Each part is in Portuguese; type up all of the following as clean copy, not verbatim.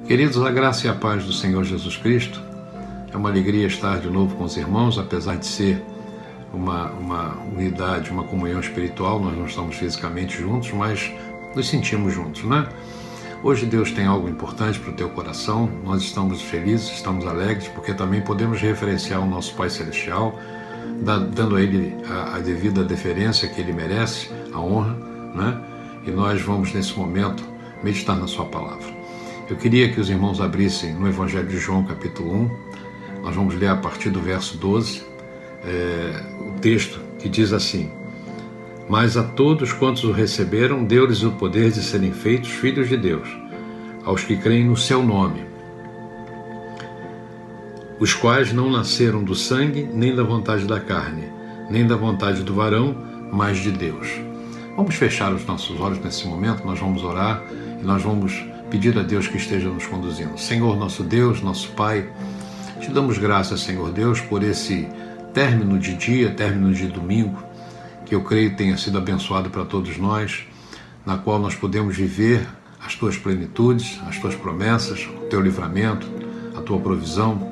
Queridos, a graça e a paz do Senhor Jesus Cristo. É uma alegria estar de novo com os irmãos, apesar de ser uma unidade, uma comunhão espiritual. Nós não estamos fisicamente juntos, mas nos sentimos juntos, né? Hoje Deus tem algo importante para o teu coração. Nós estamos felizes, estamos alegres, porque também podemos referenciar o nosso Pai Celestial, dando a Ele a devida deferência que Ele merece, a honra, né? E nós vamos, nesse momento, meditar na Sua Palavra. Eu queria que os irmãos abrissem no Evangelho de João, capítulo 1. Nós vamos ler a partir do verso 12, o texto que diz assim: Mas a todos quantos o receberam, deu-lhes o poder de serem feitos filhos de Deus, aos que creem no seu nome, os quais não nasceram do sangue, nem da vontade da carne, nem da vontade do varão, mas de Deus. Vamos fechar os nossos olhos nesse momento, nós vamos orar e nós vamos pedir a Deus que esteja nos conduzindo. Senhor, nosso Deus, nosso Pai, te damos graças, Senhor Deus, por esse término de dia, término de domingo, que eu creio tenha sido abençoado para todos nós, na qual nós podemos viver as Tuas plenitudes, as Tuas promessas, o Teu livramento, a Tua provisão.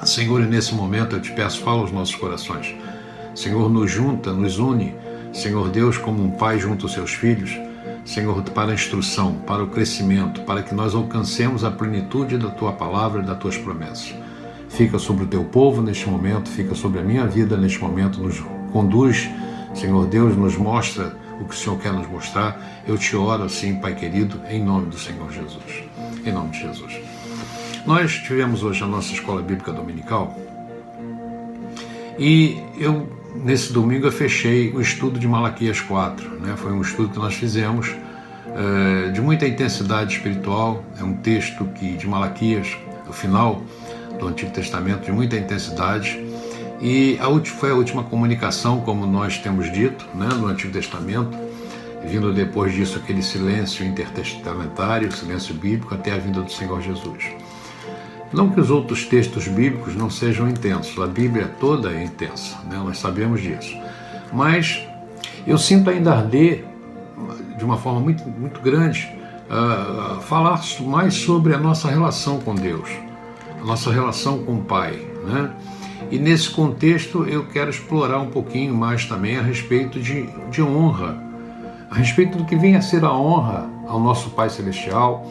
Senhor, e nesse momento eu te peço, fala aos nossos corações. Senhor, nos junta, nos une, Senhor Deus, como um pai junta os seus filhos, Senhor, para a instrução, para o crescimento, para que nós alcancemos a plenitude da Tua palavra e das Tuas promessas. Fica sobre o Teu povo neste momento, fica sobre a minha vida neste momento, nos conduz, Senhor Deus, nos mostra o que o Senhor quer nos mostrar. Eu te oro assim, Pai querido, em nome do Senhor Jesus. Em nome de Jesus. Nós tivemos hoje a nossa escola bíblica dominical e nesse domingo eu fechei o estudo de Malaquias 4, né? Foi um estudo que nós fizemos de muita intensidade espiritual. É um texto de Malaquias, o final do Antigo Testamento, de muita intensidade, e foi a última comunicação, como nós temos dito, né, no Antigo Testamento, vindo depois disso aquele silêncio intertestamentário, silêncio bíblico, até a vinda do Senhor Jesus. Não que os outros textos bíblicos não sejam intensos, a Bíblia toda é intensa, né? Nós sabemos disso. Mas eu sinto ainda arder, de uma forma muito, muito grande, falar mais sobre a nossa relação com Deus, a nossa relação com o Pai, né? E nesse contexto eu quero explorar um pouquinho mais também a respeito de honra, a respeito do que vem a ser a honra ao nosso Pai Celestial,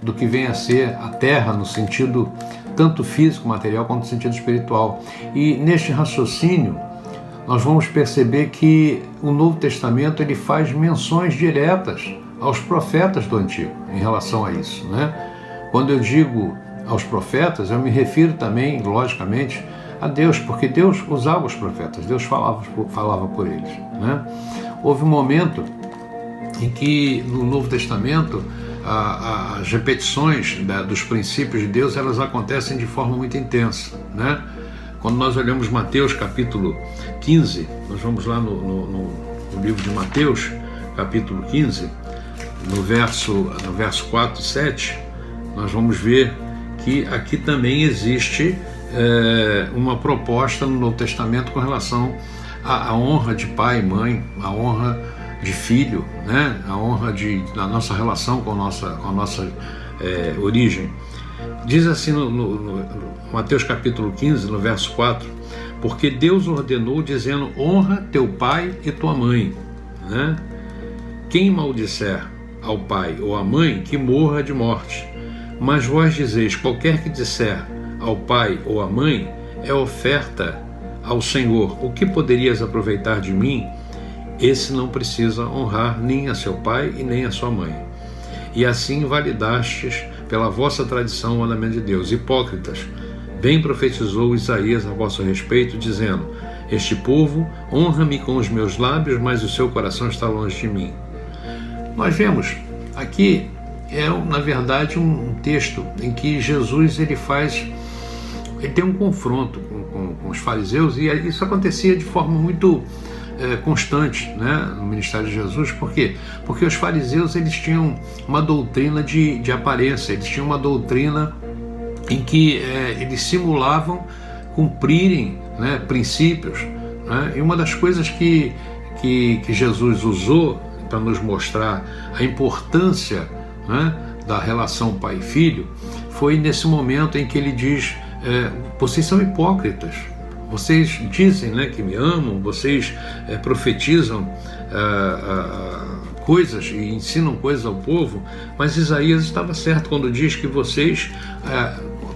do que vem a ser a terra no sentido tanto físico, material, quanto no sentido espiritual. E neste raciocínio nós vamos perceber que o Novo Testamento ele faz menções diretas aos profetas do Antigo em relação a isso, né? Quando eu digo aos profetas, eu me refiro também, logicamente, a Deus, porque Deus usava os profetas, Deus falava por eles, né? Houve um momento em que no Novo Testamento as repetições dos princípios de Deus, elas acontecem de forma muito intensa, né? Quando nós olhamos Mateus capítulo 15, nós vamos lá no livro de Mateus, capítulo 15, no verso 4 e 7, nós vamos ver que aqui também existe uma proposta no Novo Testamento com relação à honra de pai e mãe, a honra de filho, né? A honra da nossa relação com a nossa origem. Diz assim no Mateus capítulo 15, no verso 4, porque Deus ordenou dizendo, honra teu pai e tua mãe, né? Quem maldisser ao pai ou à mãe, que morra de morte. Mas vós dizeis, qualquer que disser ao pai ou à mãe, é oferta ao Senhor, o que poderias aproveitar de mim? Esse não precisa honrar nem a seu pai e nem a sua mãe. E assim validastes pela vossa tradição o mandamento de Deus. Hipócritas, bem profetizou Isaías a vosso respeito, dizendo, este povo honra-me com os meus lábios, mas o seu coração está longe de mim. Nós vemos aqui, na verdade, um texto em que Jesus ele tem um confronto com os fariseus, e isso acontecia de forma muito constante, né, no ministério de Jesus. Por quê? Porque os fariseus eles tinham uma doutrina de aparência, eles tinham uma doutrina em que eles simulavam cumprirem, né, princípios, né? E uma das coisas que Jesus usou para nos mostrar a importância, né, da relação pai e filho foi nesse momento em que ele diz: vocês são hipócritas, vocês dizem, né, que me amam, vocês profetizam coisas e ensinam coisas ao povo, mas Isaías estava certo quando diz que vocês,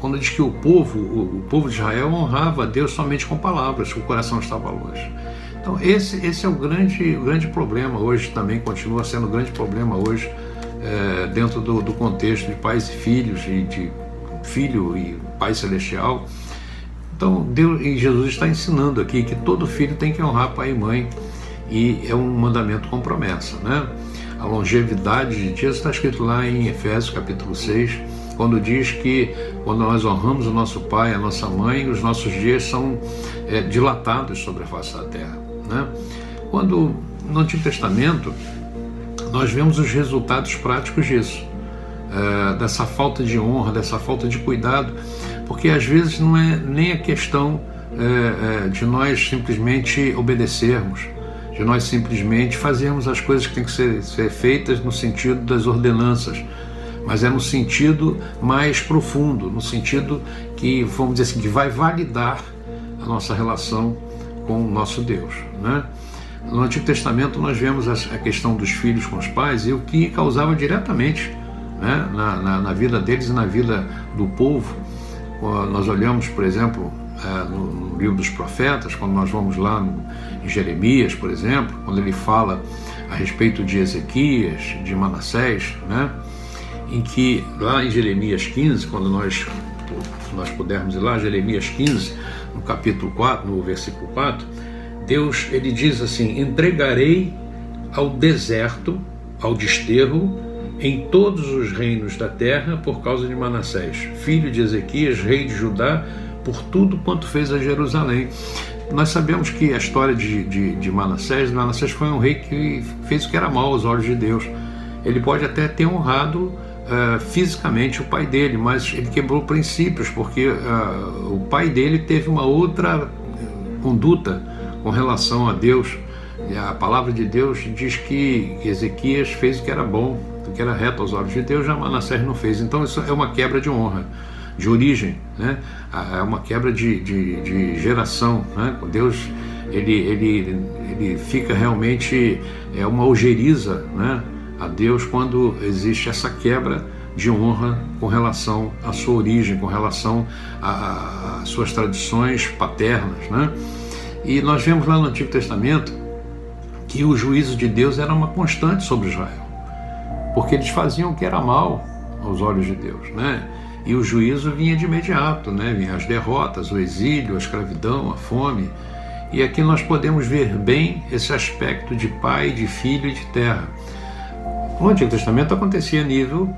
quando diz que o povo de Israel honrava a Deus somente com palavras, que o coração estava longe. Então esse é o grande problema hoje, também continua sendo o grande problema hoje, dentro do contexto de pais e filhos, e de filho e pai celestial. Então Deus e Jesus está ensinando aqui que todo filho tem que honrar pai e mãe, e é um mandamento com promessa, né? A longevidade de dias está escrito lá em Efésios capítulo 6, quando diz que quando nós honramos o nosso pai, a nossa mãe, os nossos dias são dilatados sobre a face da terra, né? Quando no Antigo Testamento nós vemos os resultados práticos disso, dessa falta de honra, dessa falta de cuidado, porque às vezes não é nem a questão de nós simplesmente obedecermos, de nós simplesmente fazermos as coisas que têm que ser feitas no sentido das ordenanças, mas é no sentido mais profundo, no sentido que, vamos dizer assim, que vai validar a nossa relação com o nosso Deus, né? No Antigo Testamento nós vemos a questão dos filhos com os pais e o que causava diretamente, né, na vida deles e na vida do povo. Nós olhamos, por exemplo, no livro dos profetas, quando nós vamos lá em Jeremias, por exemplo, quando ele fala a respeito de Ezequias, de Manassés, né, em que lá em Jeremias 15, quando nós pudermos ir lá, Jeremias 15, no capítulo 4, no versículo 4, Deus, ele diz assim: entregarei ao deserto, ao desterro, em todos os reinos da terra por causa de Manassés, filho de Ezequias, rei de Judá, por tudo quanto fez a Jerusalém. Nós sabemos que a história de Manassés foi um rei que fez o que era mal aos olhos de Deus. Ele pode até ter honrado fisicamente o pai dele, mas ele quebrou princípios, porque o pai dele teve uma outra conduta com relação a Deus. E a palavra de Deus diz que Ezequias fez o que era bom, o que era reto aos olhos de Deus, já Manassés não fez. Então isso é uma quebra de honra, de origem, né? É uma quebra de geração, né? Deus, ele fica realmente uma ojeriza, né, a Deus quando existe essa quebra de honra com relação à sua origem, com relação às suas tradições paternas, né? E nós vemos lá no Antigo Testamento que o juízo de Deus era uma constante sobre Israel, porque eles faziam o que era mal aos olhos de Deus, né? E o juízo vinha de imediato, né? Vinha as derrotas, o exílio, a escravidão, a fome. E aqui nós podemos ver bem esse aspecto de pai, de filho e de terra. No Antigo Testamento acontecia a nível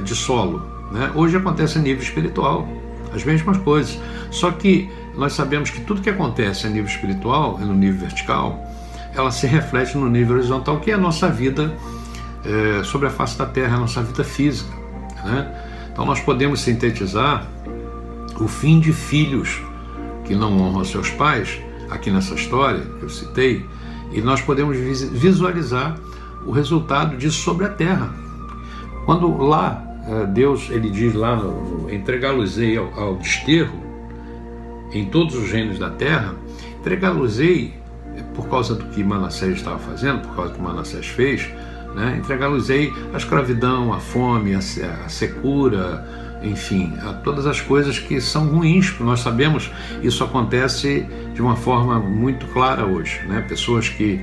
de solo, né? Hoje acontece a nível espiritual, as mesmas coisas. Só que nós sabemos que tudo que acontece a nível espiritual, no nível vertical, ela se reflete no nível horizontal, que é a nossa vida sobre a face da terra, a nossa vida física, né? Então nós podemos sintetizar o fim de filhos que não honram seus pais, aqui nessa história que eu citei, e nós podemos visualizar o resultado disso sobre a terra. Quando lá Deus, ele diz lá, entregá-los-ei ao desterro, em todos os reinos da terra, entregá-los-ei por causa do que Manassés estava fazendo, por causa do que Manassés fez, né? Entregá-los-ei à escravidão, à fome, à secura, enfim, a todas as coisas que são ruins. Nós sabemos, isso acontece de uma forma muito clara hoje, né? Pessoas que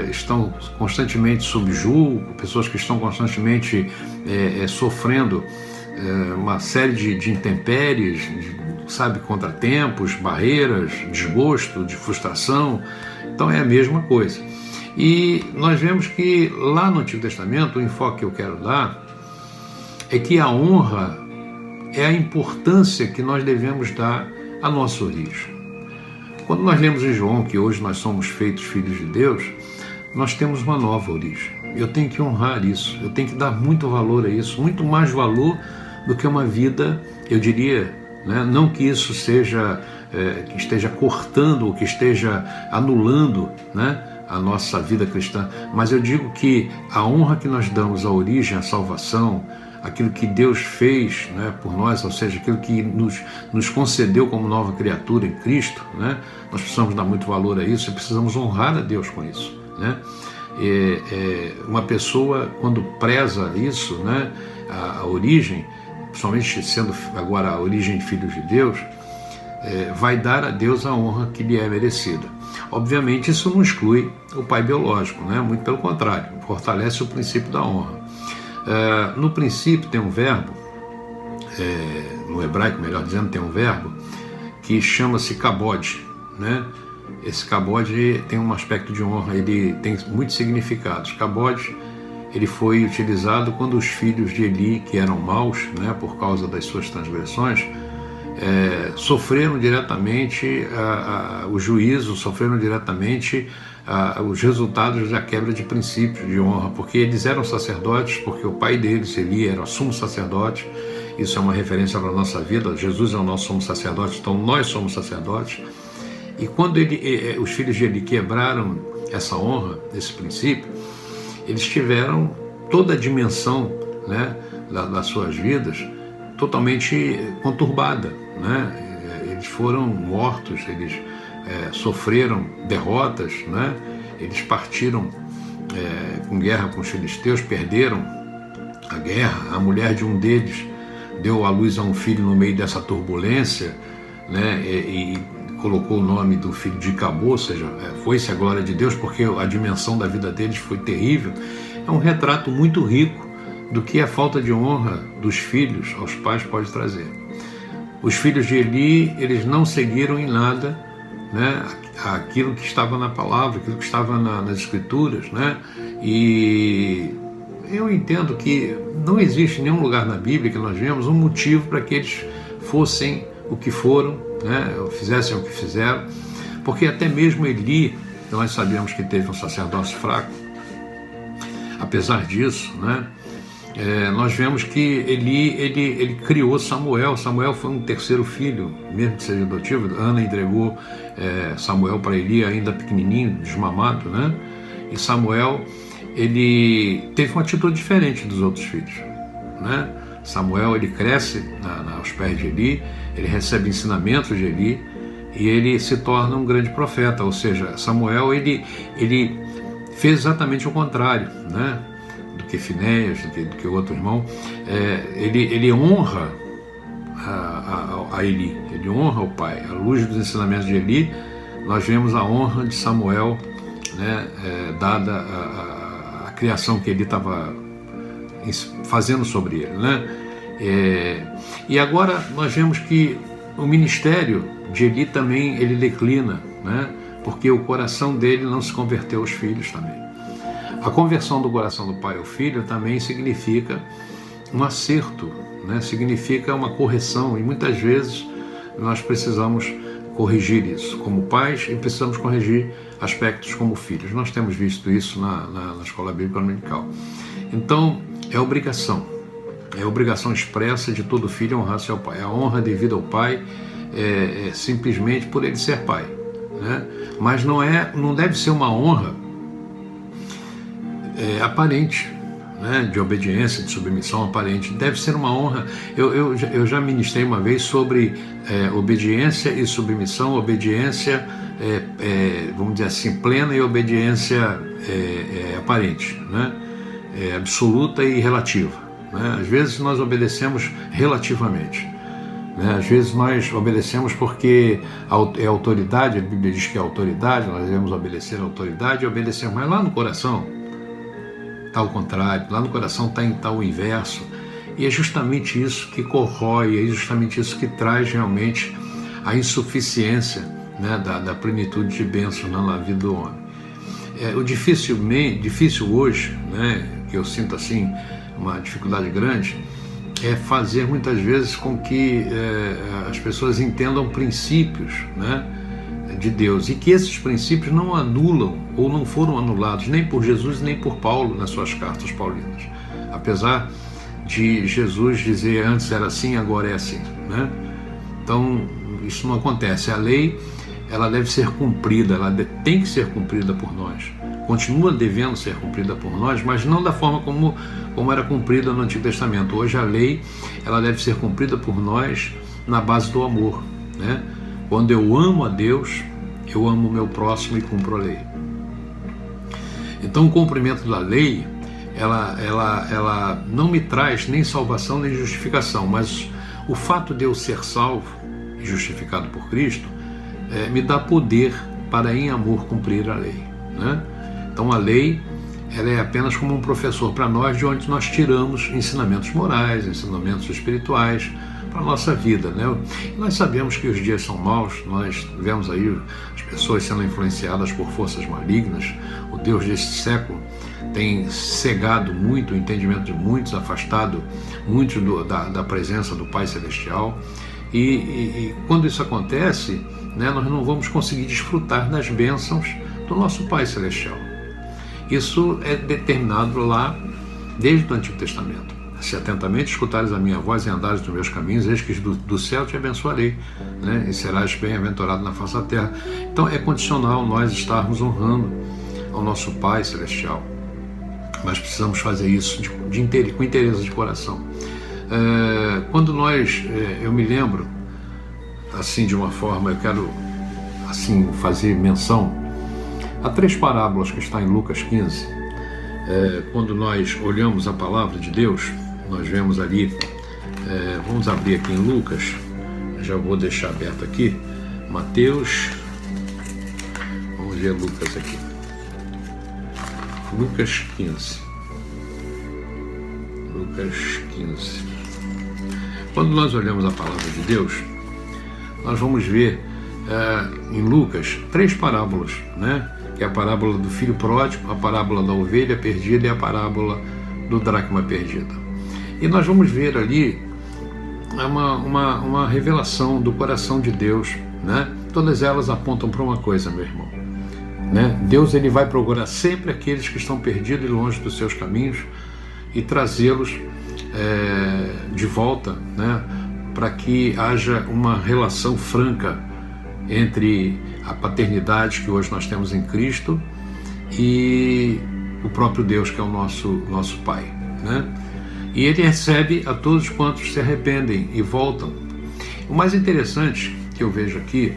estão constantemente sob julgo, pessoas que estão constantemente sofrendo uma série de intempéries, contratempos, barreiras, desgosto, de frustração. Então é a mesma coisa. E nós vemos que lá no Antigo Testamento, o enfoque que eu quero dar é que a honra é a importância que nós devemos dar à nossa origem. Quando nós lemos em João que hoje nós somos feitos filhos de Deus, nós temos uma nova origem. Eu tenho que honrar isso, eu tenho que dar muito valor a isso, muito mais valor do que uma vida, eu diria, né? Não que isso seja, que esteja cortando ou que esteja anulando, né, a nossa vida cristã, mas eu digo que a honra que nós damos à origem, à salvação, aquilo que Deus fez, né, por nós, ou seja, aquilo que nos concedeu como nova criatura em Cristo, né, nós precisamos dar muito valor a isso e precisamos honrar a Deus com isso, né? Uma pessoa, quando preza isso, né, a origem, principalmente sendo agora a origem de filhos de Deus, vai dar a Deus a honra que lhe é merecida. Obviamente isso não exclui o pai biológico, né? Muito pelo contrário, fortalece o princípio da honra. No princípio tem um verbo, no hebraico, melhor dizendo, tem um verbo que chama-se kabod, né? Esse kabod tem um aspecto de honra, ele tem muitos significados. Kabod, ele foi utilizado quando os filhos de Eli, que eram maus, né, por causa das suas transgressões, sofreram diretamente o juízo, sofreram diretamente os resultados da quebra de princípios de honra, porque eles eram sacerdotes, porque o pai deles, Eli, era sumo sacerdote. Isso é uma referência para a nossa vida. Jesus é o nosso sumo sacerdote, então nós somos sacerdotes. E quando os filhos de Eli quebraram essa honra, esse princípio, eles tiveram toda a dimensão, né, das suas vidas totalmente conturbada, né? Eles foram mortos, eles sofreram derrotas, né? Eles partiram com guerra com os filisteus, perderam a guerra. A mulher de um deles deu à luz a um filho no meio dessa turbulência, né? E colocou o nome do filho de Icabô, ou seja, foi-se a glória de Deus, porque a dimensão da vida deles foi terrível. É um retrato muito rico do que a falta de honra dos filhos aos pais pode trazer. Os filhos de Eli, eles não seguiram em nada, né, aquilo que estava na palavra, aquilo que estava nas escrituras, né? E eu entendo que não existe nenhum lugar na Bíblia que nós vemos um motivo para que eles fossem o que foram, né, fizessem o que fizeram, porque até mesmo Eli, nós sabemos que teve um sacerdócio fraco. Apesar disso, né, nós vemos que ele criou Samuel. Samuel foi um terceiro filho, mesmo que seja adotivo. Ana entregou Samuel para Eli ainda pequenininho, desmamado, né? E Samuel, ele teve uma atitude diferente dos outros filhos, né? Samuel, ele cresce aos pés de Eli, ele recebe ensinamentos de Eli e ele se torna um grande profeta. Ou seja, Samuel, ele fez exatamente o contrário, né, do que Finéias, do que o outro irmão. Ele honra a Eli, ele honra o pai. À luz dos ensinamentos de Eli, nós vemos a honra de Samuel, né, dada a criação que Eli estava fazendo sobre ele, né? E agora nós vemos que o ministério de Eli também ele declina, né? Porque o coração dele não se converteu aos filhos também. A conversão do coração do pai ao filho também significa um acerto, né? Significa uma correção, e muitas vezes nós precisamos corrigir isso como pais e precisamos corrigir aspectos como filhos. Nós temos visto isso na escola bíblica dominical. Então, é obrigação expressa de todo filho honrar seu pai. A honra devida ao pai é simplesmente por ele ser pai, né? Mas não deve ser uma honra aparente, né? De obediência, de submissão aparente. Deve ser uma honra. Eu já ministrei uma vez sobre obediência e submissão, obediência, vamos dizer assim, plena, e obediência aparente, né? Absoluta e relativa, né? Às vezes nós obedecemos relativamente, né? Às vezes nós obedecemos porque é autoridade, a Bíblia diz que é autoridade, nós devemos obedecer a autoridade e obedecer, mas lá no coração está ao contrário, lá no coração está o inverso, e é justamente isso que corrói, é justamente isso que traz realmente a insuficiência, né, da plenitude de bênçãos na vida do homem. O difícil hoje, né, que eu sinto assim uma dificuldade grande, é fazer muitas vezes com que as pessoas entendam princípios, né, de Deus, e que esses princípios não anulam ou não foram anulados nem por Jesus nem por Paulo nas suas cartas paulinas, apesar de Jesus dizer antes era assim, agora é assim, né? Então isso não acontece. A lei ela deve ser cumprida, tem que ser cumprida por nós. Continua devendo ser cumprida por nós, mas não da forma como era cumprida no Antigo Testamento. Hoje a lei, ela deve ser cumprida por nós na base do amor, né? Quando eu amo a Deus, eu amo o meu próximo e cumpro a lei. Então o cumprimento da lei, ela não me traz nem salvação nem justificação, mas o fato de eu ser salvo e justificado por Cristo me dá poder para em amor cumprir a lei, né? Então a lei, ela é apenas como um professor para nós, de onde nós tiramos ensinamentos morais, ensinamentos espirituais para a nossa vida, né? E nós sabemos que os dias são maus, nós vemos aí as pessoas sendo influenciadas por forças malignas. O Deus deste século tem cegado muito o entendimento de muitos, afastado muitos da presença do Pai Celestial. E quando isso acontece, né, nós não vamos conseguir desfrutar das bênçãos do nosso Pai Celestial. Isso é determinado lá desde o Antigo Testamento. Se atentamente escutares a minha voz e andares nos meus caminhos, eis que do céu te abençoarei, né? E serás bem-aventurado na face da terra. Então é condicional nós estarmos honrando ao nosso Pai Celestial. Mas precisamos fazer isso com interesse de coração. Quando eu me lembro, assim, de uma forma, eu quero assim fazer menção a 3 parábolas que está em Lucas 15. Quando nós olhamos a palavra de Deus, nós vemos ali, vamos abrir aqui em Lucas, já vou deixar aberto aqui, Mateus, vamos ver Lucas aqui, Lucas 15. Quando nós olhamos a palavra de Deus, nós vamos ver em Lucas 3 parábolas, né? Que é a parábola do filho pródigo, a parábola da ovelha perdida e a parábola do dracma perdida. E nós vamos ver ali uma revelação do coração de Deus, né? Todas elas apontam para uma coisa, meu irmão, né? Deus, ele vai procurar sempre aqueles que estão perdidos e longe dos seus caminhos e trazê-los de volta, né? Para que haja uma relação franca entre a paternidade que hoje nós temos em Cristo e o próprio Deus, que é o nosso Pai, né? E ele recebe a todos quantos se arrependem e voltam. O mais interessante que eu vejo aqui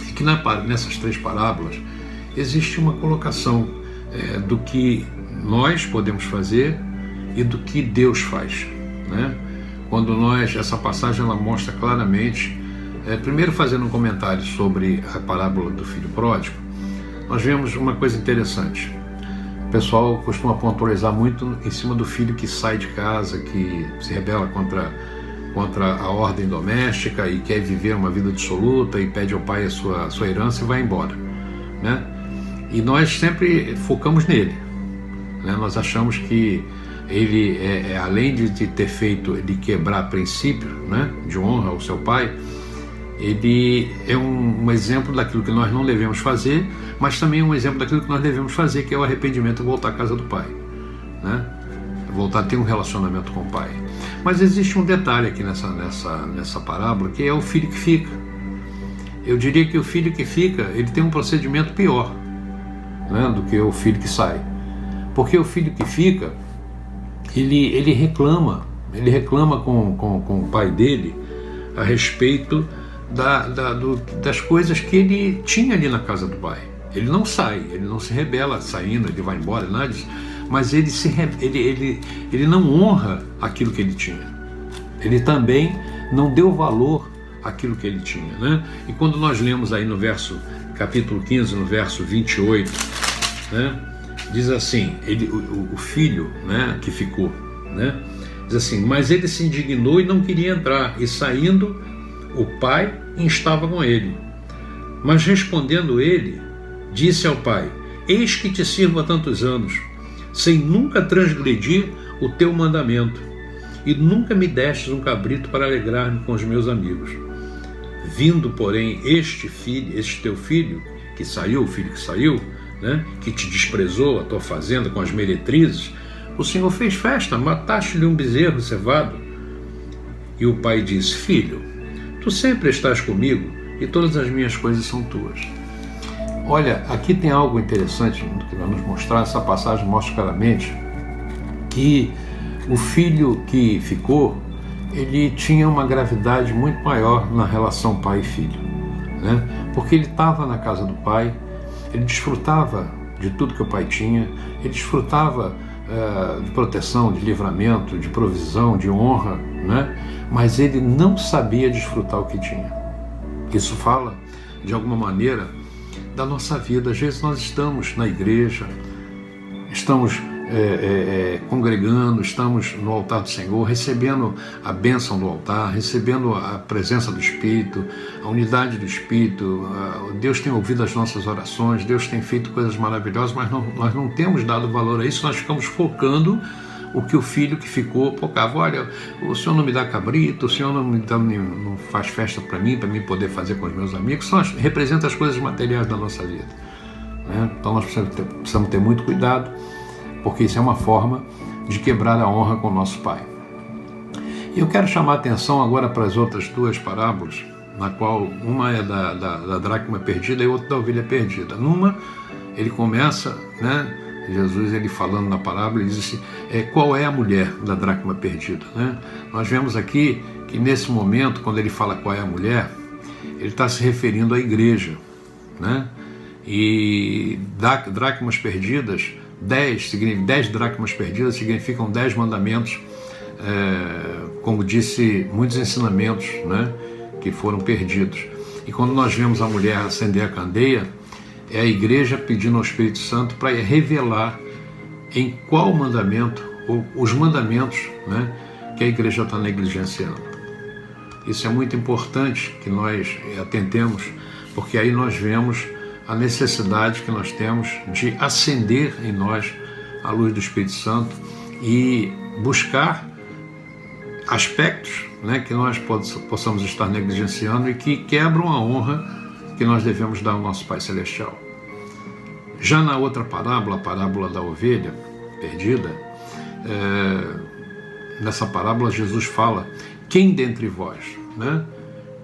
é que nessas 3 parábolas existe uma colocação do que nós podemos fazer e do que Deus faz, né? Quando essa passagem ela mostra claramente, primeiro fazendo um comentário sobre a parábola do filho pródigo, nós vemos uma coisa interessante. O pessoal costuma pontualizar muito em cima do filho que sai de casa, que se rebela contra a ordem doméstica e quer viver uma vida dissoluta e pede ao pai a sua herança e vai embora, né? E nós sempre focamos nele, né? Nós achamos que ele, além de ter feito, de quebrar princípio, né, de honra ao seu pai, ele é um exemplo daquilo que nós não devemos fazer, mas também um exemplo daquilo que nós devemos fazer, que é o arrependimento e voltar à casa do Pai, né? Voltar a ter um relacionamento com o Pai. Mas existe um detalhe aqui nessa parábola, que é o filho que fica. Eu diria que o filho que fica, ele tem um procedimento pior, né, do que o filho que sai. Porque o filho que fica, ele reclama com o pai dele a respeito das coisas que ele tinha ali na casa do pai. Ele não sai, ele não se rebela saindo, ele vai embora, nada disso, mas ele não honra aquilo que ele tinha. Ele também não deu valor àquilo que ele tinha, né? E quando nós lemos aí no capítulo 15, no verso 28, né, diz assim, o filho, né, que ficou, né, diz assim: mas ele se indignou e não queria entrar, e saindo, o pai instava com ele. Mas respondendo ele, disse ao pai: eis que te sirvo há tantos anos, sem nunca transgredir o teu mandamento, e nunca me destes um cabrito para alegrar-me com os meus amigos. Vindo, porém, este teu filho, que saiu, o filho que saiu, né, que te desprezou a tua fazenda com as meretrizes, o Senhor fez festa, mataste-lhe um bezerro cevado. E o pai disse: filho, tu sempre estás comigo, e todas as minhas coisas são tuas. Olha, aqui tem algo interessante que vai nos mostrar. Essa passagem mostra claramente que o filho que ficou, ele tinha uma gravidade muito maior na relação pai e filho, né? Porque ele estava na casa do pai, ele desfrutava de tudo que o pai tinha, ele desfrutava de proteção, de livramento, de provisão, de honra, né? Mas ele não sabia desfrutar o que tinha. Isso fala, de alguma maneira, da nossa vida. Às vezes nós estamos na igreja, estamos congregando, estamos no altar do Senhor, recebendo a bênção do altar, recebendo a presença do Espírito, a unidade do Espírito. Deus tem ouvido as nossas orações, Deus tem feito coisas maravilhosas, mas nós não temos dado valor a isso. Nós ficamos focando o que o filho que ficou focava. Olha, o Senhor não me dá cabrito, o Senhor não faz festa para mim poder fazer com os meus amigos. Representa as coisas materiais da nossa vida, né? Então nós precisamos ter muito cuidado, porque isso é uma forma de quebrar a honra com o nosso Pai. E eu quero chamar a atenção agora para as outras duas parábolas, na qual uma é da dracma perdida e outra da ovelha perdida. Numa, ele começa, né, Jesus, ele falando na parábola, ele diz assim, qual é a mulher da dracma perdida, né? Nós vemos aqui que nesse momento, quando ele fala qual é a mulher, ele está se referindo à igreja, né? E dracmas perdidas, 10 dracmas perdidas significam 10 mandamentos, como disse, muitos ensinamentos, né, que foram perdidos. E quando nós vemos a mulher acender a candeia, é a igreja pedindo ao Espírito Santo para revelar em qual mandamento, ou os mandamentos, né, que a igreja está negligenciando. Isso é muito importante que nós atentemos, porque aí nós vemos a necessidade que nós temos de acender em nós a luz do Espírito Santo e buscar aspectos, né, que nós possamos estar negligenciando e que quebram a honra que nós devemos dar ao nosso Pai Celestial. Já na outra parábola, a parábola da ovelha perdida, nessa parábola Jesus fala, quem dentre vós, né?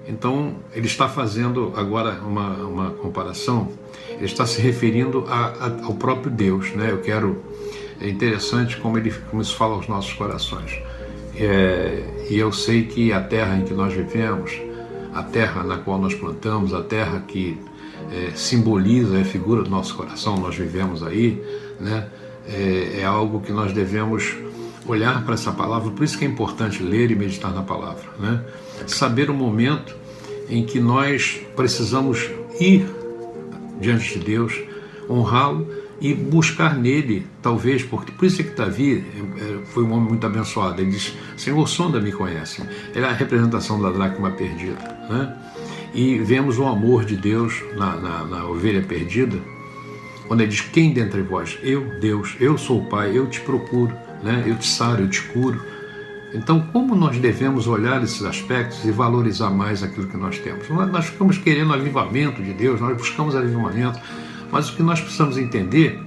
Então, ele está fazendo agora uma comparação, ele está se referindo ao próprio Deus, né? É interessante como isso fala aos nossos corações. E eu sei que a terra em que nós vivemos, a terra na qual nós plantamos, a terra que simboliza a figura do nosso coração, nós vivemos aí, né? É algo que nós devemos olhar para essa palavra. Por isso que é importante ler e meditar na palavra, né? Saber o momento em que nós precisamos ir diante de Deus, honrá-lo e buscar nele, talvez, porque por isso que Davi foi um homem muito abençoado. Ele diz, Senhor, sonda-me e conhece. Ele é a representação da dracma perdida, né? E vemos o amor de Deus na ovelha perdida, quando ele diz, quem dentre vós? Eu, Deus, eu sou o Pai, eu te procuro, né? Eu te saro, eu te curo. Então, como nós devemos olhar esses aspectos e valorizar mais aquilo que nós temos? Nós ficamos querendo avivamento de Deus, nós buscamos avivamento, mas o que nós precisamos entender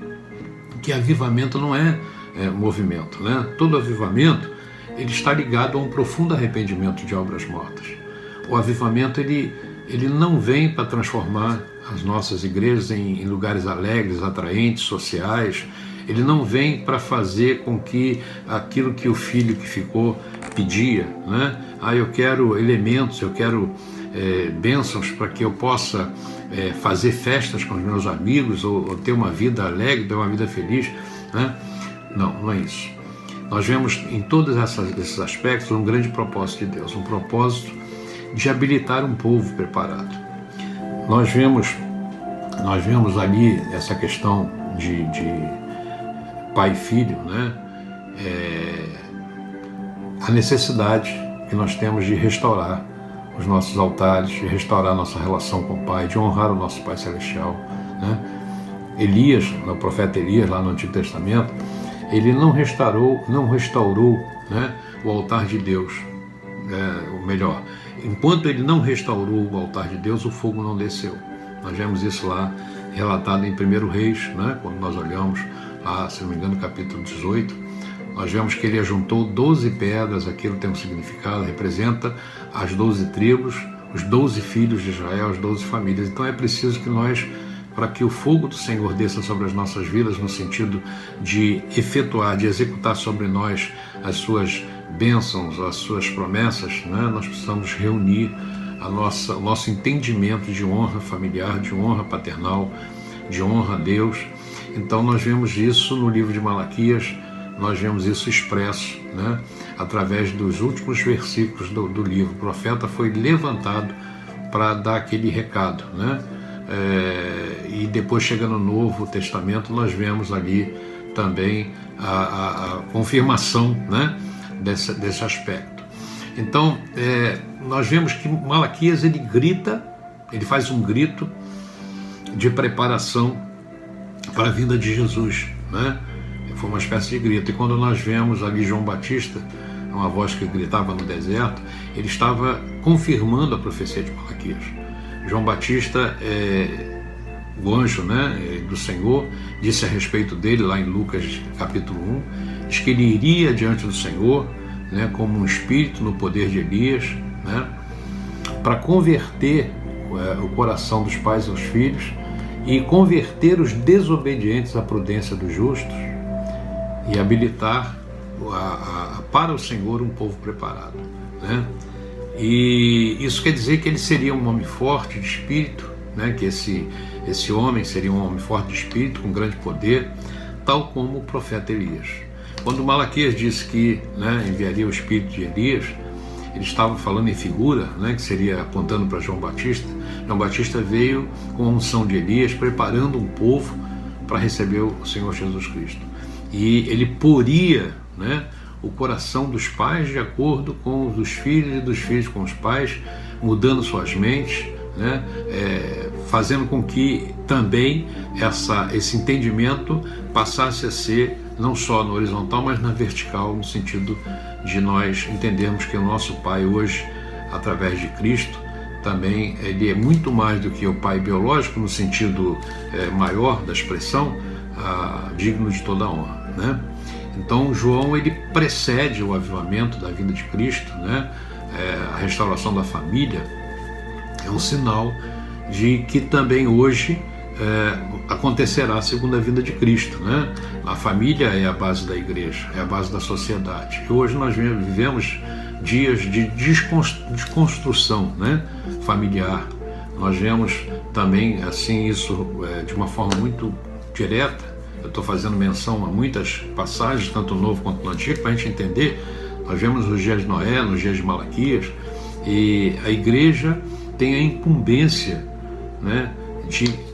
é que avivamento não é movimento, né? Todo avivamento ele está ligado a um profundo arrependimento de obras mortas. O avivamento ele não vem para transformar as nossas igrejas em lugares alegres, atraentes, sociais. Ele não vem para fazer com que aquilo que o filho que ficou pedia, né? Eu quero elementos, eu quero bênçãos para que eu possa fazer festas com os meus amigos ou ter uma vida alegre, ter uma vida feliz, né? Não é isso. Nós vemos em todos esses aspectos um grande propósito de Deus, um propósito de habilitar um povo preparado. Nós vemos ali essa questão de pai e filho, né? A necessidade que nós temos de restaurar os nossos altares, de restaurar a nossa relação com o Pai, de honrar o nosso Pai Celestial, né? Elias, o profeta Elias, lá no Antigo Testamento, ele não restaurou, né, o altar de Deus, ou melhor, enquanto ele não restaurou o altar de Deus, o fogo não desceu. Nós vemos isso lá relatado em 1 Reis, né, quando nós olhamos lá, se não me engano, capítulo 18, nós vemos que ele ajuntou 12 pedras, aquilo tem um significado, representa as 12 tribos, os 12 filhos de Israel, as 12 famílias. Então é preciso que nós, para que o fogo do Senhor desça sobre as nossas vidas, no sentido de efetuar, de executar sobre nós as suas bênçãos, as suas promessas, né? Nós precisamos reunir o nosso entendimento de honra familiar, de honra paternal, de honra a Deus. Então nós vemos isso no livro de Malaquias, nós vemos isso expresso, né? Através dos últimos versículos do livro. O profeta foi levantado para dar aquele recado, né? E depois, chegando no Novo Testamento, nós vemos ali também a confirmação, né? desse aspecto. Então, nós vemos que Malaquias, ele grita, ele faz um grito de preparação para a vinda de Jesus, né? Foi uma espécie de grito. E quando nós vemos ali João Batista, uma voz que gritava no deserto, ele estava confirmando a profecia de Malaquias. João Batista, o anjo, né, do Senhor, disse a respeito dele lá em Lucas capítulo 1, diz que ele iria diante do Senhor, né, como um espírito no poder de Elias, né, para converter o coração dos pais aos filhos e converter os desobedientes à prudência dos justos e habilitar para o Senhor um povo preparado, né? E isso quer dizer que ele seria um homem forte de espírito, né? Que esse homem seria um homem forte de espírito, com grande poder, tal como o profeta Elias. Quando Malaquias disse que, né, enviaria o espírito de Elias, ele estava falando em figura, né, que seria apontando para João Batista. João Batista veio com a unção de Elias, preparando um povo para receber o Senhor Jesus Cristo. E ele poria, né, o coração dos pais de acordo com os dos filhos e dos filhos com os pais, mudando suas mentes, né, fazendo com que também esse entendimento passasse a ser não só no horizontal, mas na vertical, no sentido de nós entendermos que o nosso Pai hoje, através de Cristo, também ele é muito mais do que o Pai biológico, no sentido maior da expressão, digno de toda a honra, né? Então João, ele precede o avivamento da vinda de Cristo, né? A restauração da família é um sinal de que também hoje acontecerá a segunda vinda de Cristo, né? A família é a base da igreja, é a base da sociedade. E hoje nós vivemos dias de desconstrução, né, familiar. Nós vemos também assim isso de uma forma muito direta. Eu estou fazendo menção a muitas passagens, tanto no Novo quanto no Antigo, para a gente entender. Nós vemos nos dias de Noé, nos dias de Malaquias, e a igreja tem a incumbência, né, de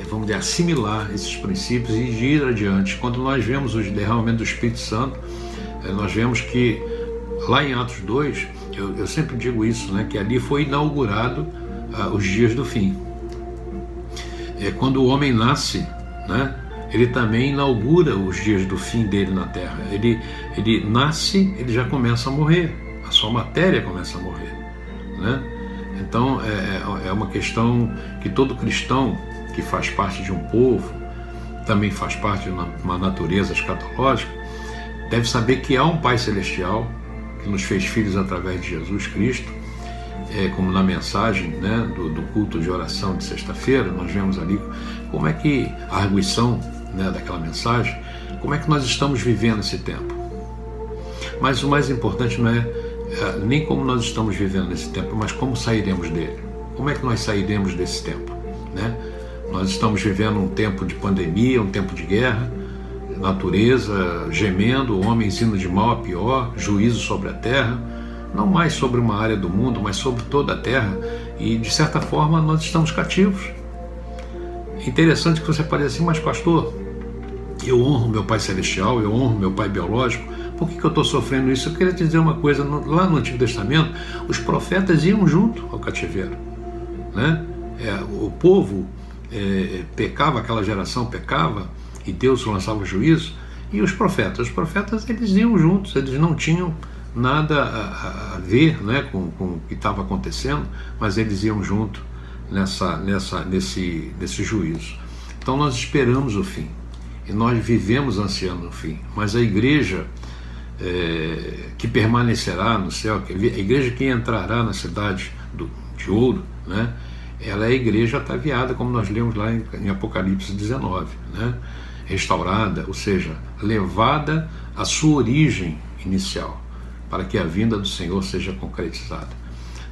vamos dizer, assimilar esses princípios e de ir adiante. Quando nós vemos o derramamento do Espírito Santo, nós vemos que lá em Atos 2, eu sempre digo isso, né, que ali foi inaugurado os dias do fim. Quando o homem nasce, né, ele também inaugura os dias do fim dele na Terra. Ele nasce, ele já começa a morrer, a sua matéria começa a morrer, né? Então é uma questão que todo cristão que faz parte de um povo, também faz parte de uma natureza escatológica, deve saber que há um Pai Celestial que nos fez filhos através de Jesus Cristo, como na mensagem, né, do culto de oração de sexta-feira, nós vemos ali como é que a arguição, né, daquela mensagem, como é que nós estamos vivendo esse tempo. Mas o mais importante não é nem como nós estamos vivendo nesse tempo, mas como sairemos dele. Como é que nós sairemos desse tempo, né? Nós estamos vivendo um tempo de pandemia, um tempo de guerra, natureza gemendo, homens indo de mal a pior, juízo sobre a terra, não mais sobre uma área do mundo, mas sobre toda a terra, e de certa forma nós estamos cativos. É interessante que você pare assim, mas pastor, eu honro meu Pai Celestial, eu honro meu Pai biológico, por que eu estou sofrendo isso? Eu queria te dizer uma coisa, lá no Antigo Testamento, os profetas iam junto ao cativeiro, né? O povo pecava, aquela geração pecava, e Deus lançava o juízo, e os profetas eles iam juntos, eles não tinham nada a ver, né, com o que estava acontecendo, mas eles iam junto nesse juízo. Então nós esperamos o fim, e nós vivemos ansiando o fim, mas a igreja que permanecerá no céu, a igreja que entrará na cidade de ouro, né? Ela é a igreja ataviada, como nós lemos lá em Apocalipse 19, né? Restaurada, ou seja, levada à sua origem inicial, para que a vinda do Senhor seja concretizada.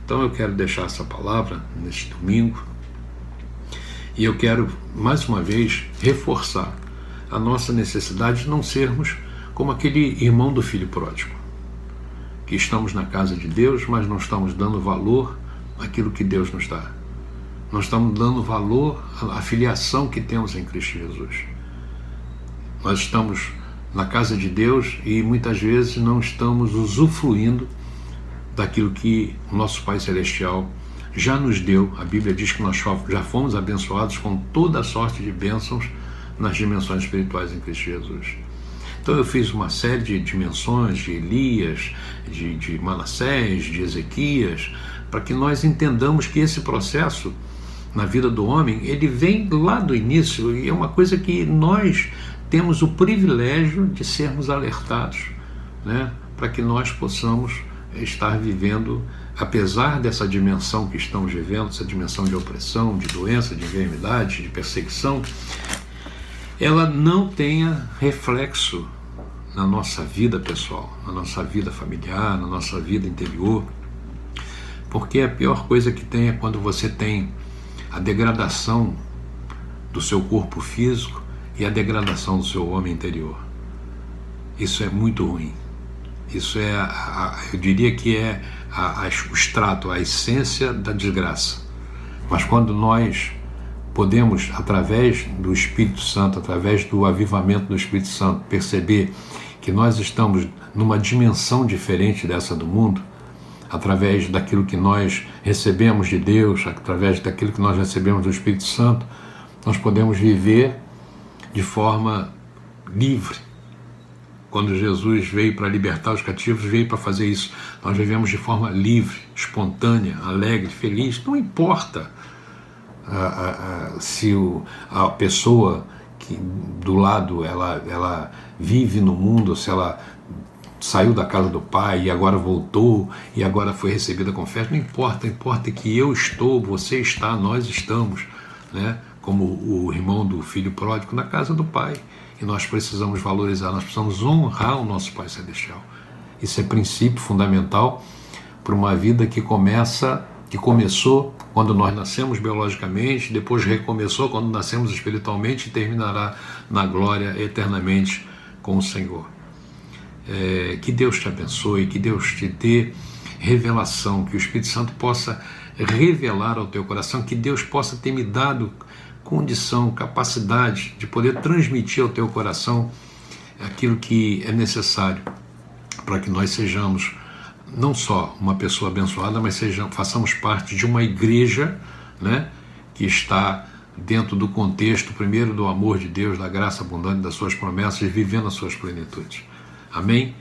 Então eu quero deixar essa palavra neste domingo, e eu quero, mais uma vez, reforçar a nossa necessidade de não sermos como aquele irmão do filho pródigo, que estamos na casa de Deus, mas não estamos dando valor àquilo que Deus nos dá. Não estamos dando valor à filiação que temos em Cristo Jesus. Nós estamos na casa de Deus e muitas vezes não estamos usufruindo daquilo que o nosso Pai Celestial já nos deu. A Bíblia diz que nós já fomos abençoados com toda a sorte de bênçãos nas dimensões espirituais em Cristo Jesus. Então eu fiz uma série de dimensões de Elias, de Manassés, de Ezequias, para que nós entendamos que esse processo na vida do homem, ele vem lá do início, e é uma coisa que nós temos o privilégio de sermos alertados, né? Para que nós possamos estar vivendo, apesar dessa dimensão que estamos vivendo, essa dimensão de opressão, de doença, de enfermidade, de perseguição, ela não tenha reflexo na nossa vida pessoal, na nossa vida familiar, na nossa vida interior, porque a pior coisa que tem é quando você tem a degradação do seu corpo físico e a degradação do seu homem interior. Isso é muito ruim. Isso é, eu diria que é o extrato, a essência da desgraça. Mas quando nós podemos, através do Espírito Santo, através do avivamento do Espírito Santo, perceber que nós estamos numa dimensão diferente dessa do mundo, através daquilo que nós recebemos de Deus, através daquilo que nós recebemos do Espírito Santo, nós podemos viver de forma livre. Quando Jesus veio para libertar os cativos, veio para fazer isso. Nós vivemos de forma livre, espontânea, alegre, feliz. Não importa se a pessoa que do lado ela vive no mundo, se ela saiu da casa do pai e agora voltou e agora foi recebida com festa. Não importa, importa que eu estou, você está, nós estamos, né? Como o irmão do filho pródigo na casa do pai. E nós precisamos valorizar, nós precisamos honrar o nosso Pai Celestial. Isso é princípio fundamental para uma vida que começou quando nós nascemos biologicamente, depois recomeçou quando nascemos espiritualmente e terminará na glória eternamente com o Senhor. Que Deus te abençoe, que Deus te dê revelação, que o Espírito Santo possa revelar ao teu coração, que Deus possa ter me dado condição, capacidade de poder transmitir ao teu coração aquilo que é necessário para que nós sejamos não só uma pessoa abençoada, mas façamos parte de uma igreja, né, que está dentro do contexto, primeiro, do amor de Deus, da graça abundante, das suas promessas, e vivendo as suas plenitudes. Amém?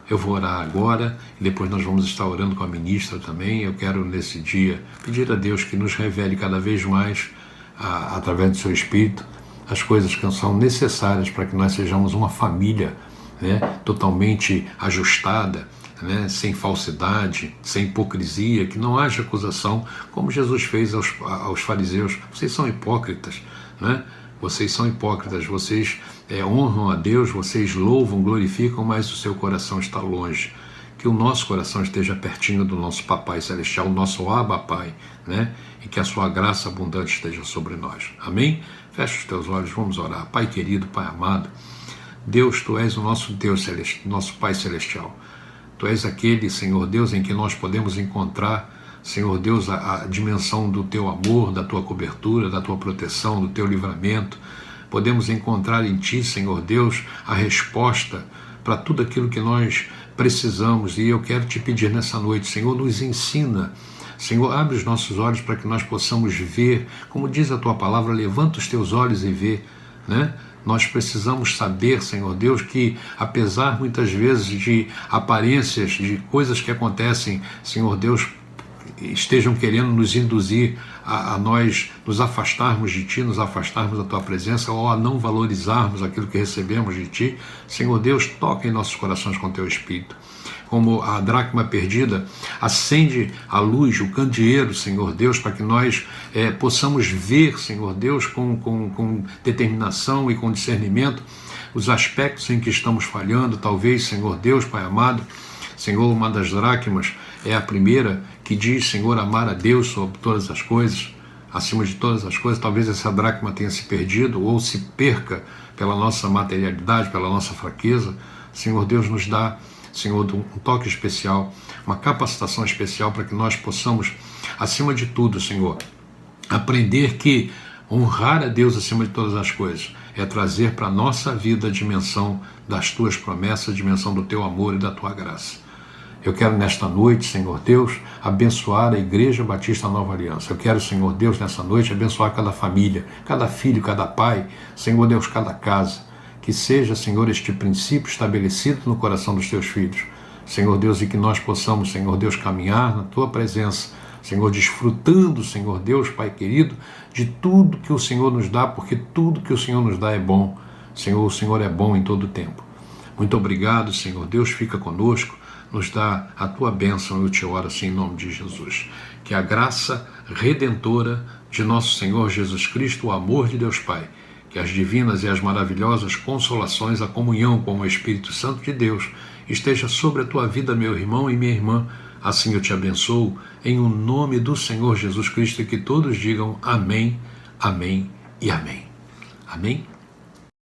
Eu vou orar agora e depois nós vamos estar orando com a ministra também. Eu quero, nesse dia, pedir a Deus que nos revele cada vez mais, através do seu Espírito, as coisas que são necessárias para que nós sejamos uma família, né, totalmente ajustada, né, sem falsidade, sem hipocrisia, que não haja acusação, como Jesus fez aos fariseus. Vocês são hipócritas, né? Vocês são hipócritas, vocês honram a Deus, vocês louvam, glorificam, mas o seu coração está longe. Que o nosso coração esteja pertinho do nosso Papai Celestial, o nosso Abba Pai, né? E que a sua graça abundante esteja sobre nós. Amém? Fecha os teus olhos, vamos orar. Pai querido, Pai amado, Deus, Tu és o nosso Deus celestial, nosso Pai Celestial. Tu és aquele, Senhor Deus, em que nós podemos encontrar, Senhor Deus, a dimensão do Teu amor, da Tua cobertura, da Tua proteção, do Teu livramento. Podemos encontrar em Ti, Senhor Deus, a resposta para tudo aquilo que nós precisamos. E eu quero Te pedir nessa noite, Senhor, nos ensina. Senhor, abre os nossos olhos para que nós possamos ver, como diz a Tua palavra, levanta os Teus olhos e vê, né? Nós precisamos saber, Senhor Deus, que apesar muitas vezes de aparências, de coisas que acontecem, Senhor Deus, estejam querendo nos induzir a nós nos afastarmos de Ti, nos afastarmos da Tua presença, ou a não valorizarmos aquilo que recebemos de Ti. Senhor Deus, toca em nossos corações com Teu Espírito. Como a dracma perdida, acende a luz, o candeeiro, Senhor Deus, para que nós possamos ver, Senhor Deus, com determinação e com discernimento, os aspectos em que estamos falhando. Talvez, Senhor Deus, Pai amado, Senhor, uma das dracmas é a primeira que diz, Senhor, amar a Deus sobre todas as coisas, acima de todas as coisas. Talvez essa dracma tenha se perdido ou se perca pela nossa materialidade, pela nossa fraqueza. Senhor Deus, nos dá, Senhor, um toque especial, uma capacitação especial para que nós possamos, acima de tudo, Senhor, aprender que honrar a Deus acima de todas as coisas é trazer para a nossa vida a dimensão das Tuas promessas, a dimensão do Teu amor e da Tua graça. Eu quero nesta noite, Senhor Deus, abençoar a Igreja Batista Nova Aliança. Eu quero, Senhor Deus, nessa noite, abençoar cada família, cada filho, cada pai, Senhor Deus, cada casa. Que seja, Senhor, este princípio estabelecido no coração dos Teus filhos. Senhor Deus, e que nós possamos, Senhor Deus, caminhar na Tua presença, Senhor, desfrutando, Senhor Deus, Pai querido, de tudo que o Senhor nos dá, porque tudo que o Senhor nos dá é bom. Senhor, o Senhor é bom em todo o tempo. Muito obrigado, Senhor Deus, fica conosco. Nos dá a Tua bênção, eu te oro assim em nome de Jesus. Que a graça redentora de nosso Senhor Jesus Cristo, o amor de Deus Pai, que as divinas e as maravilhosas consolações, a comunhão com o Espírito Santo de Deus, esteja sobre a tua vida, meu irmão e minha irmã. Assim eu te abençoo, em o nome do Senhor Jesus Cristo, e que todos digam amém, amém e amém. Amém?